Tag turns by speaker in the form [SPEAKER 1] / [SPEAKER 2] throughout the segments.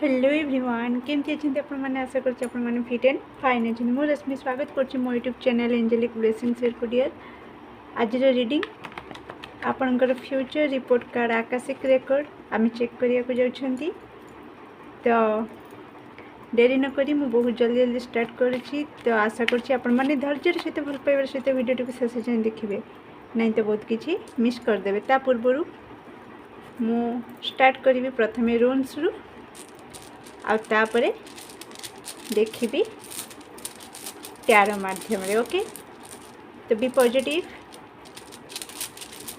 [SPEAKER 1] Hello everyone केमती अच्छे आपण मैंने आशा करछि आपण मैंने फिट एंड फाइन अच्छे मु रश्मि स्वागत करछि मो YouTube channel angelic blessings courier आज रीडिंग आपणकर future report card Akashic record आम चेक करिया को जाउछंती तो डेरी न करी मु बहुत जल्दी जल्दी स्टार्ट करछि तो आशा करछि आपण माने धैर्य सहित भल पाइबार सहित वीडियो को शेष जाए देखिबे नहीं तो बहुत किछि मिस कर देबे ता पूर्वरु मु स्टार्ट करिवि प्रथमे रून्स रु आ तापरे देखिबी टैरो माध्यम रे ओके तो बी पॉजिटिव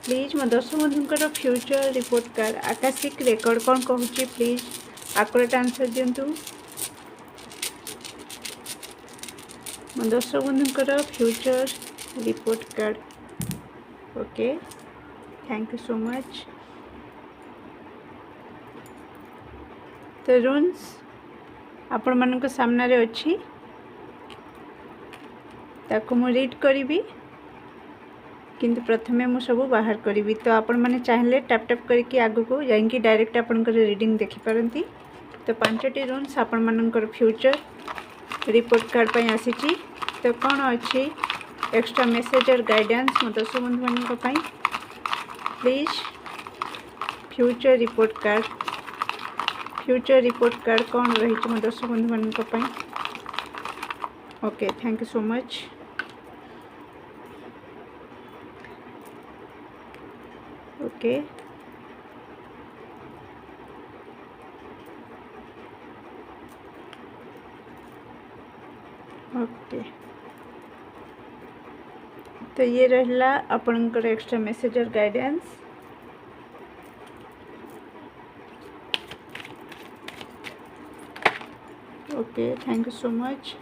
[SPEAKER 1] प्लीज मो दर्शक बंधुंकर future report card Akashic record कौन कहूँ प्लीज आकुरेट आंसर दिंतु मो दर्शक बंधुंकर future report card okay thank you so much तो रून्स आपण मानक सामने रे अच्छी ताको मु रीड करी किंतु प्रथमे मु सब बाहर करी तो आपण माने चाहले टैप टैप करके आगु को जाइंकी डायरेक्ट आपनकर रीडिंग देखि पारंती तो 5टी रून्स आपण मानकर फ्यूचर रिपोर्ट कार्ड पई आसीची तो कौन अच्छी एक्स्ट्रा मेसेज और गाइडेंस मो दर्शक बंधु मानक पई प्लीज फ्यूचर रिपोर्ट कार्ड कौन रही मो दर्शक बंधु मान okay thank you so much okay okay तो ये रहला आपनकर एक्स्ट्रा मेसेज और guidance okay thank you so much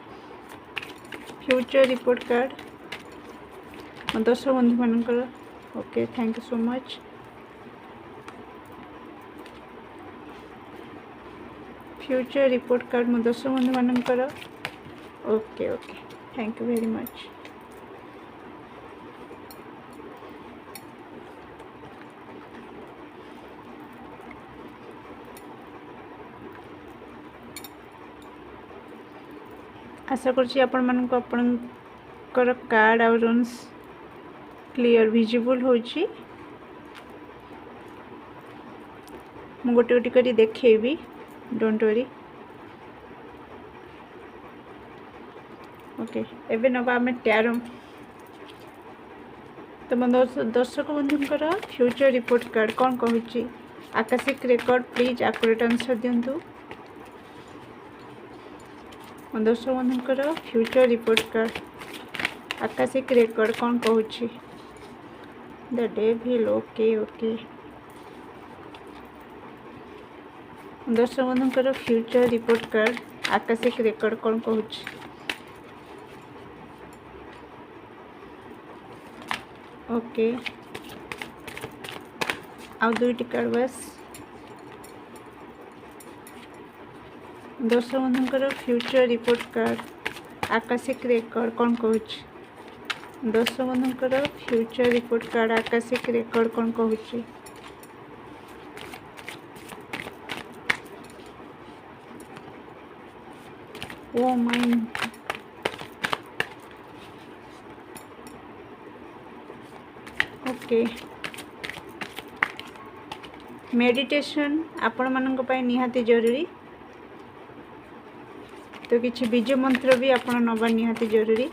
[SPEAKER 1] future report card मो दर्शक बंधु मानकर okay thank you so much future report card मो दर्शक बंधु मानकर okay okay thank you very much आशा करछि आपण मानक आपणकर कार्ड और रून्स क्लियर विजिबल होछि मु गोटे गोटे करी देखेबी डोंट वरी ओके एबे नबा हम टैरो तो मो दर्शक बंधुंकर फ्यूचर रिपोर्ट कार्ड कौन कहूँ akashic record please accurate answer दिंतु मो दर्शक बंधुंकर future report card Akashic record कौन कहूँ द डेविल ओके ओके दर्शक बंधुंकर future report card Akashic record कौन कहूँ ओके आउ दुईटी कार्ड बस दर्शक बंधुंकर future report card Akashic record कौन कहूँ दर्शक बंधुंकर future report card Akashic record कौन कहूँ ओ माय ओके मेडिटेशन आपण मानक पय निहाती जरूरी तो किसी बीज मंत्र भी आप नवा निहाती जरूरी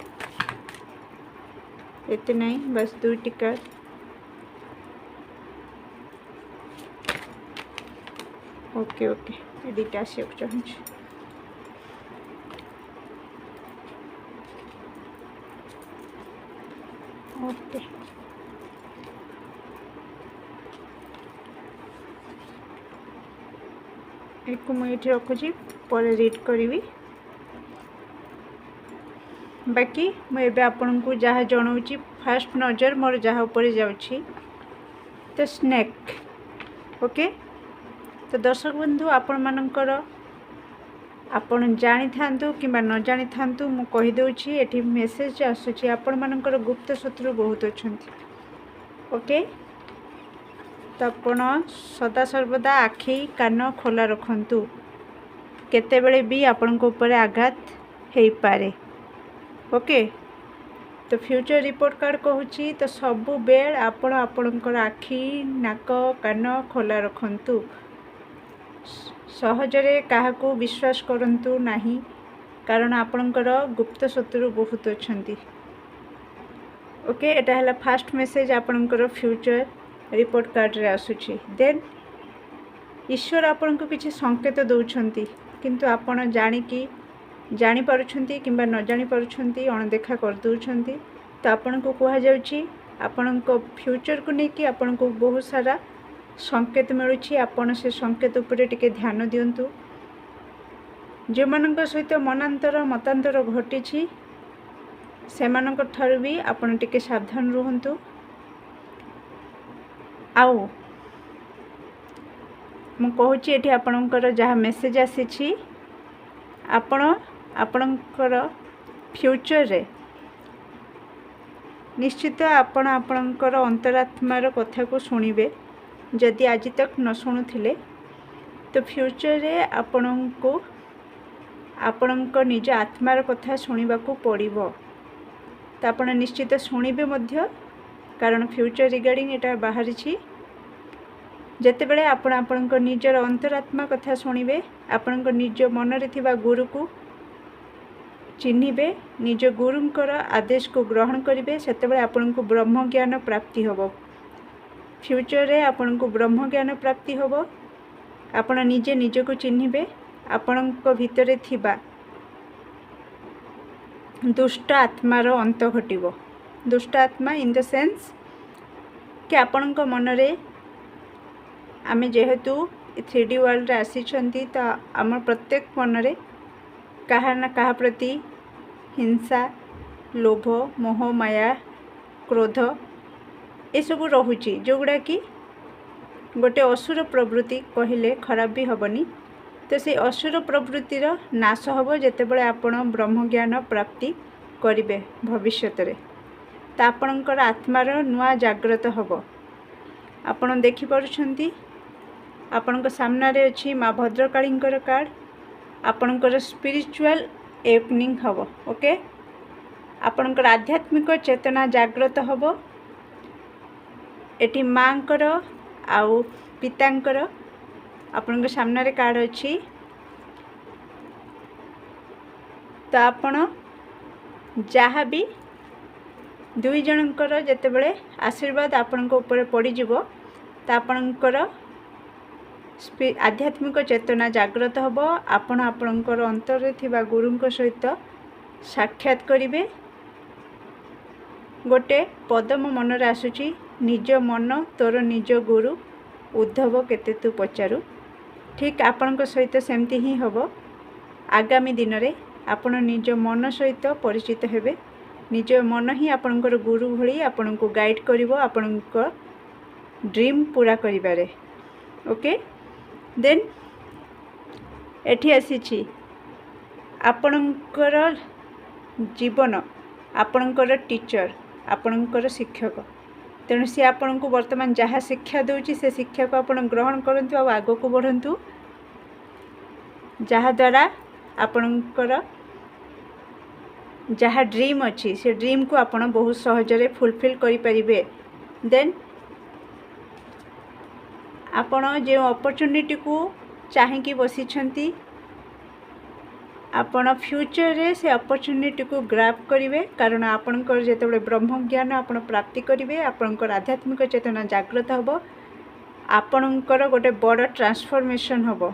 [SPEAKER 1] एते नहीं बस दुईटी कार्ड ओके ओके ये दुईटा आसक चाहूँ ओके एक मुझे रखुची पर रीड करी बाकी मुझे आपण को जहाँ जनाऊँगी फास्ट नजर मोर जहाँ ऊपर जाऊँगी तो स्नेक ओके तो दर्शक बंधु आपण मानकर आपण जानी थांतु किंबा न जानी थांतु मु कहि दउछि एठी मेसेज आसुछि आपण मानकर गुप्त शत्रु बहुत अछंती ओके तो आपण सदा सर्वदा आखि कान खोला रखंतु केतेबेले भी आपणक ऊपर आघात हो पारे। ओके, तो फ्यूचर रिपोर्ट कार्ड कहूँ तो सबु बेल आपण आपणकर आखि नाक कान खोला रखंतु। सहजरे काहाकू विश्वास करंतु नहीं, कारण आपणकर गुप्त शत्रु बहुत अच्छंती। ओके, एटा हला फास्ट मेसेज आपणकर फ्यूचर रिपोर्ट कार्ड रे आसुची। देन ईश्वर आपन को किसी संकेत दौरान किंतु आपण जानिकी जानी पारुछंती किंबा न जानी पारुछंती अणदेखा कर दौरान। तो आपण को कहा जाउची आपण को फ्यूचर को लेकिन आपण को बहुत सारा संकेत मिलुची। आपण से संकेत उपरे टिके ध्यान दियंतु। जो मानक सहित मनांतर मतांतर घटी से मानक ठारू भी आपण टिके सावधान रुहंतु। आउ मु कहूची एठी आपणकर जहाँ मेसेज आसी आपणकर फ्यूचर रे निश्चित आपण आपणकर अंतरात्मार कथा को सुनिबे। जदि आज तक न शुणुथिले तो फ्यूचर रे आपणको आपणक निज आत्मार कथा शुणिबा को पड़िबो। तो आपण निश्चित शुणिबे मध्य, कारण फ्यूचर रिगार्डिंग एटा बाहरी छी। जेतेबेले आपण आपणक निजर अंतरात्मा कथा शुणिबे, आपणक निज मनरे थिबा गुरु को चिन्हिबे, निज गुरुंकर आदेश को ग्रहण करिबे, सेतेबेले आपणको ब्रह्म ज्ञान प्राप्ति होबो। फ्यूचर रे आपणको ब्रह्म ज्ञान प्राप्ति होबो। आपण निजे निज को चिन्हिबे, आपणको भितरे थिबा दुष्ट आत्मार अंत घटिबो। दुष्ट आत्मा इन द सेंस कि आपणको मनरे आमे जेहेतु 3D वर्ल्ड रे आसीछंती, तो आम प्रत्येक मनरे कहा ना कहा प्रति हिंसा, लोभ, मोह, माया, क्रोध ये सब रहुची, जोगुड़ा कि गोटे असुर प्रवृत्ति कहले खराब भी हेनी। तो से असुर प्रवृत्तिर नाश हम जितेबाला आपण ब्रह्म ज्ञान प्राप्ति करेंगे भविष्य रे। तो आपणकर आत्मार नुआ जागृत हम। आपण देखिपुंट आपण सामने अच्छी माँ भद्रकाली कार्ड। आपणकर स्पिरिचुअल एवनिंग हम। ओके, आपणकर आध्यात्मिक चेतना जागृत हम। एटी माँकर आउ पितांकर आपण सामने कार्ड अच्छी। तो आपण जहाँ भी दुई जनकर जेतेबेले आशीर्वाद आपण ऊपर पड़ीजिवो, तो आपणकर आध्यात्मिक चेतना जागृत हम। आपण आपणकर अंतर थिबा गुरुंक सहित साक्षात करिवे। गोटे पदम मनरे आसुची, निज मन तोर निज गुरु उद्धव केते तू पचारू। ठीक आपण सहित सेमती ही हम। आगामी दिन में आपण निज मन सहित परिचित हेबे। निज मन ही आपणकर गुरु भली आपण को गाइड करिवो आपणकर ड्रीम पूरा करिबारे। ओके, देन एठी आसीछि आपणकर जीवन आपणकर टीचर आपणकर शिक्षक। तेणु सी आपण को वर्तमान जहाँ शिक्षा दूची से शिक्षा को आपण ग्रहण करंतु और आग को बढ़ंतु, जहाँ द्वारा आपणकर जहाँ ड्रीम अच्छी से ड्रीम को आपण बहुत सहजरे फुलफिल करि परिबे। देन आपण जो अपॉर्चुनिटी को चाहिए बसी आपण फ्यूचर रे से अपॉर्चुनिटी को ग्रैब करिवे। कारण आपणकर जेतेबेले ब्रह्म ज्ञान आपण प्राप्ति करिवे, आपणकर आध्यात्मिक चेतना जागृत हबो, आपणकर गोटे बड़ ट्रांसफॉर्मेशन हबो।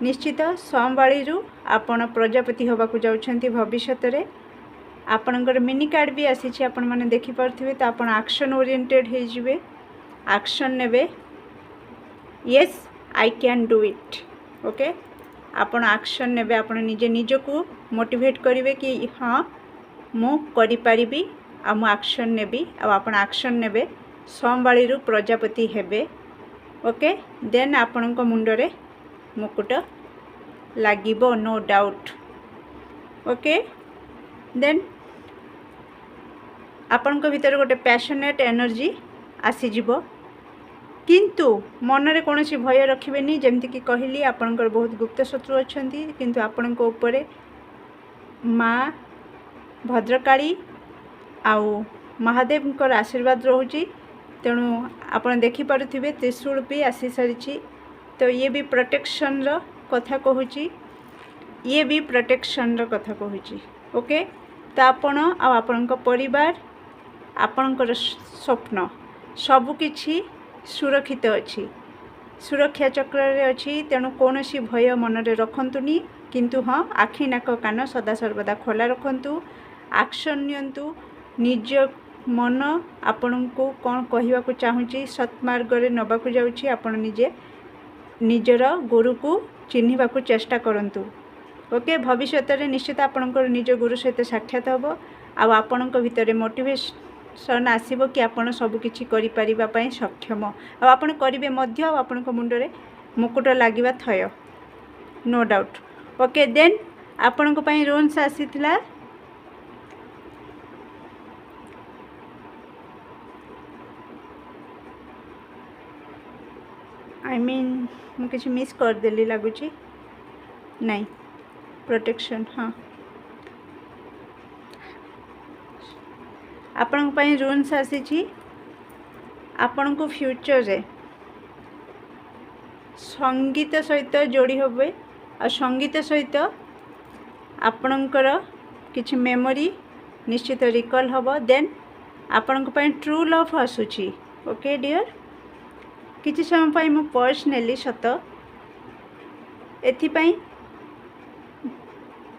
[SPEAKER 1] निश्चित संभाळी रु आपण प्रजापति होबाकू जाउछंती भविष्यत रे। आपणकर मिनी कार्ड भी आसीछि, आपण माने देखि पारथिबे। तो आपण एक्शन ओरिएंटेड हे जिवे, एक्शन नेबे। Yes I can do it. Okay, आपण एक्शन नेबे। आपण निजे निज को मोटिवेट करिवे कि हाँ मु करि परिबी आ मु एक्शन नेबी। आ आपण एक्शन नेबे, संभाळी रु प्रजापति हेबे। ओके, देन आपणक मुंडरे मुकुट लागिबो, नो डाउट। ओके, देन आपणक भीतर गोटे पैशनेट एनर्जी आसीजिबो। किंतु मनरे कौन भय रखिबेनी जमती कहली आपणकर बहुत गुप्त शत्रु अच्छा किंतु आपण उपरे माँ भद्रकाली आउ महादेव आशीर्वाद रोचे तेणु आपण देखिपे त्रिशूल भी आसी सारी तो ये भी प्रोटेक्शन रो कथा कहूँ ये भी प्रोटेक्शन रो कथा कहूँ ओके तो आपण आपण परिवार आपणकर स्वप्न सबकि सुरक्षित अच्छी सुरक्षा चक्र अच्छी तेणु कौन भय मनरे रखंतुनी किंतु हाँ आखि नाक कान सदा सर्वदा खोला रखंतु एक्शन नियंतु निज मन आपण को कौन कहवा को चाहूँगी सत्मार्ग रे नबाकु जाउछि आपण निजे निजर गुरु को चिन्हिबा को चेष्टा करंतु ओके भविष्य रे निश्चित आपणकर निज गुरु सहित साक्षात हबो आ आपणक भितर मोटिवेशन आसीबो कि आपण सब किछि करि परिबा पई सक्षम आ आपण करिवे मध्य आपणक मुंडरे मुकुट लागिबा थय नो डाउट ओके देन आपणक पई रून्स आसीथिला आई मीन मु किछि मिस कर देली लागुछि नहीं प्रोटेक्शन हाँ आपण पई रून्स आसी आपण को फ्यूचर रे संगीत सहित जोड़ी होबे और संगीत सहित आपणकर किछि मेमोरी निश्चित रिकॉल हबो देन आपण को पई ट्रू लव आसुछि ओके डियर किछि समय पई मु पर्सनली सत एथि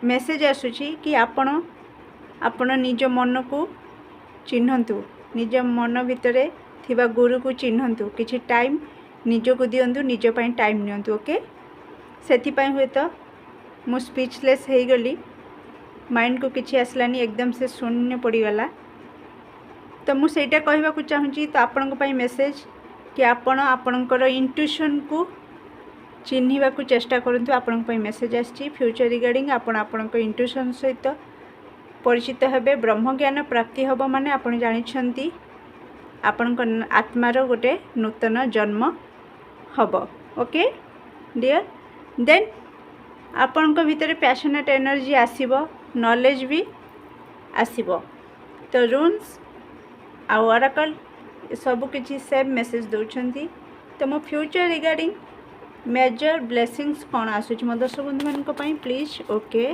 [SPEAKER 1] मेसेज आसुछि कि आपण निज मन को चिन्हतु निज मन भितरे थिबा गुरु को चिन्हतु किछि टाइम निज को दियंतु निज पई टाइम नियंतु ओके सेथि पई होय तो मु स्पीचलेस हे गली माइंड को किछि आसलानी एकदम से शून्य पड़ी गला तो मु सेटा कहबा को चाहूँगी तो आपण पई मेसेज कि आपणकर इंट्यूशन को चिन्हिबा को चेष्टा करंतु आपण पई मेसेज आछि फ्यूचर रिगार्डिंग आपणकर इंट्यूशन सहित परिचित हेबे ब्रह्म ज्ञान प्राप्ति हबो माने आपण जानिछंती आपणकर आत्मार गोटे नूतन जन्म हबो ओके डियर देन आपणकर भितर पैशनेट एनर्जी आसीबो नॉलेज भी आसीबो तो रून्स आ ओराकल सब किछि सेम मेसेज दउछंती तो मो फ्यूचर रिगार्डिंग मेजर ब्लेसिंग्स कौन आसुच मो दर्शक बंधु मान पई please okay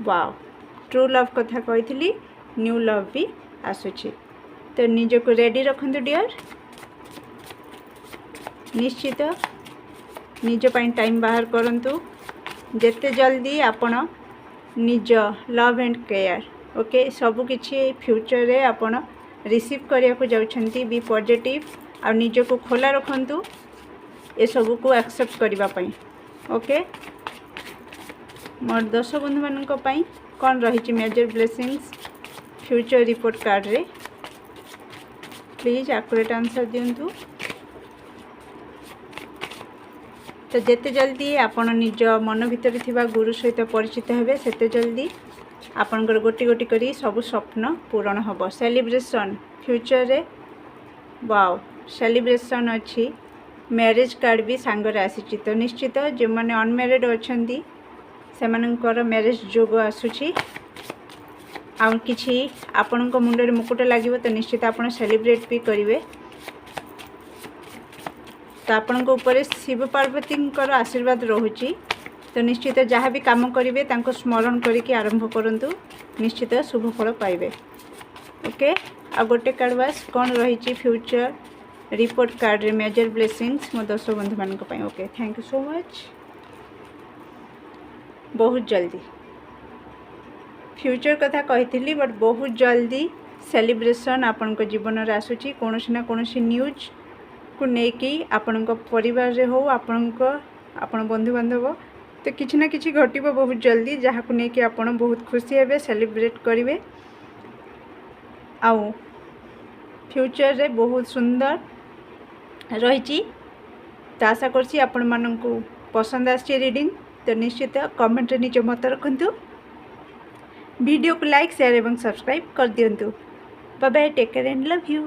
[SPEAKER 1] wow true love कथा कही न्यू लव भी आसुची तो निज को रेडी रखंतु डियर निश्चित निज पई टाइम बाहर करंतु जेते जल्दी आपण निज लव एंड केयर ओके सब किछि फ्यूचर रे आपण रिसीव करिया को जाउछंती बी पॉजिटिव आ निज को खोला रखंतु ए सब को एक्सेप्ट करबा पई ओके मोर दर्शक बंधु मानक पई कौन रही major blessings future report card रे प्लीज एक्यूरेट आंसर दिंतु तो जेते जल्दी आपण निज मन भितर थिबा गुरु सहित परिचित हेबे सेते जल्दी आपणकर गोटी गोटी करी सब स्वप्न पूरण हबो सेलिब्रेशन फ्यूचर रे वाओ सेलिब्रेशन अच्छी मैरिज कार्ड भी सांगरे आसी तो निश्चित जो मैंने अनमेरिड अच्छी से मैरिज जोग आसूची आउ किछि आपण मुंडे मुकुट लगे तो निश्चित आप सेलिब्रेट भी करेंगे तो आपण ऊपर शिव पार्वती आशीर्वाद रोची तो निश्चित जहाँ भी काम करेंगे स्मरण करके आरंभ करंतु निश्चित शुभ फल पाइबे ओके आ गोटे कार्ड वास कौन रही फ्यूचर रिपोर्ट कार्ड रे मेजर ब्लेसिंग्स मो दर्शक बंधु मान okay thank you so much बहुत जल्दी फ्यूचर कथा कही बट बहुत जल्दी सेलिब्रेशन आपण जीवन में आसूची कौन ना कौन न्यूज को लेकिन आपण परिवार रे हो आपण बंधु बांधव तो किसी ना किसी घटिबो बहुत जल्दी जहाँ को लेकिन आपण बहुत खुशी हेबे सेलिब्रेट करेंगे आउ फ्यूचर रे बहुत सुंदर रही तो आशा करछि आपण माननकु पसंद आछि रीडिंग तो निश्चित कमेंट रे निज मत रखंतु वीडियो को लाइक शेयर एवं सब्सक्राइब कर दियंतु bye bye take care and love you.